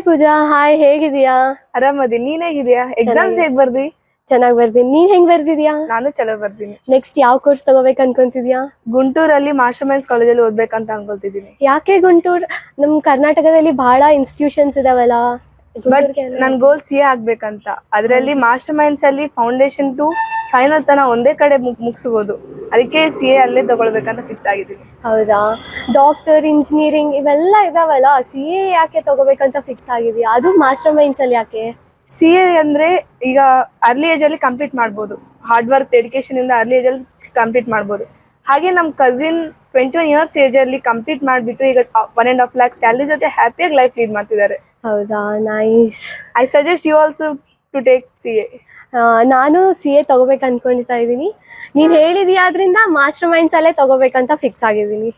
ಪೂಜಾ, hi, ಹೇಗಿದೀಯಾ? ಆರಾಮದಿ, ನೀನ್ ಹೇಗಿದ್ಯಾ? Exams ಹೇಗ್ ಬರ್ದಿ? ಚೆನ್ನಾಗಿ ಬರ್ದೀನಿ. ನೀನ್ ಹೆಂಗ್ ಬರ್ದಿದ್ಯಾ? ನಾನು ಚಲೋ ಬರ್ದೀನಿ. ನೆಕ್ಸ್ಟ್ ಯಾವ ಕೋರ್ಸ್ ತಗೋಬೇಕು ಅನ್ಕೊಂತಿದ್ಯಾ? ಗುಂಟೂರಲ್ಲಿ ಮಾಸ್ಟರ್ ಮೈನ್ಸ್ ಕಾಲೇಜಲ್ಲಿ ಓದ್ಬೇಕಂತ ಅನ್ಕೊಳ್ತಿದ್ದೀನಿ. ಯಾಕೆ ಗುಂಟೂರ್? ನಮ್ ಕರ್ನಾಟಕದಲ್ಲಿ ಬಹಳ ಇನ್ಸ್ಟಿಟ್ಯೂಷನ್ಸ್ ಇದಾವಲ್ಲ. ಬಟ್ ನನ್ ಗೋಲ್ CA ಆಗ್ಬೇಕಂತ. ಅದರಲ್ಲಿ ಮಾಸ್ಟರ್ ಮೈನ್ಸ್ ಅಲ್ಲಿ ಫೌಂಡೇಶನ್ ಟು ಫೈನಲ್ ತನ ಒಂದೇ ಕಡೆ ಮುಗಿಸಬಹುದು. ಅದಕ್ಕೆ CA ಅಲ್ಲೇ ತಗೊಳ್ಬೇಕಂತ ಫಿಕ್ಸ್ ಆಗಿದ್ದೀನಿ. ಹೌದಾ? ಡಾಕ್ಟರ್, ಇಂಜಿನಿಯರಿಂಗ್ ಇವೆಲ್ಲ ಇದಾವಲ್ಲ, CA ಯಾಕೆ ತಗೋಬೇಕಂತ ಫಿಕ್ಸ್ ಆಗಿದೆಯಾ? ಅದು ಮಾಸ್ಟರ್ ಮೈನ್ಸ್ ಅಲ್ಲಿ ಯಾಕೆ? CA ಅಂದ್ರೆ ಈಗ ಅರ್ಲಿ ಏಜ್ ಅಲ್ಲಿ ಕಂಪ್ಲೀಟ್ ಮಾಡ್ಬೋದು. ಹಾರ್ಡ್ ವರ್ಕ್, ಡೆಡಿಕೇಶನ್ ಇಂದ ಅರ್ಲಿ ಏಜ್ ಅಲ್ಲಿ ಕಂಪ್ಲೀಟ್ ಮಾಡ್ಬೋದು. ಹಾಗೆ ನಮ್ಮ ಕಸಿನ್ 21 ಇಯರ್ಸ್ ಏಜ್ ಅಲ್ಲಿ ಕಂಪ್ಲೀಟ್ ಮಾಡಿಬಿಟ್ಟು ಈಗ 1.5 lakh ಸ್ಯಾಲರಿ ಜೊತೆ ಹ್ಯಾಪಿಯಾಗಿ ಲೈಫ್ ಲೀಡ್ ಮಾಡ್ತಿದ್ದಾರೆ. ಹೌದಾ? Nice. I suggest you also to take CA. ನಾನು CA ತಗೋಬೇಕು ಅನ್ಕೊಂಡಿತಾ ಇದ್ದೀನಿ. ನೀನು ಹೇಳಿದ್ಯಾದ್ರಿಂದ ಮಾಸ್ಟರ್ ಮೈನ್ಸ್ ಅಲ್ಲೇ ತಗೋಬೇಕಂತ ಫಿಕ್ಸ್ ಆಗಿದ್ದೀನಿ.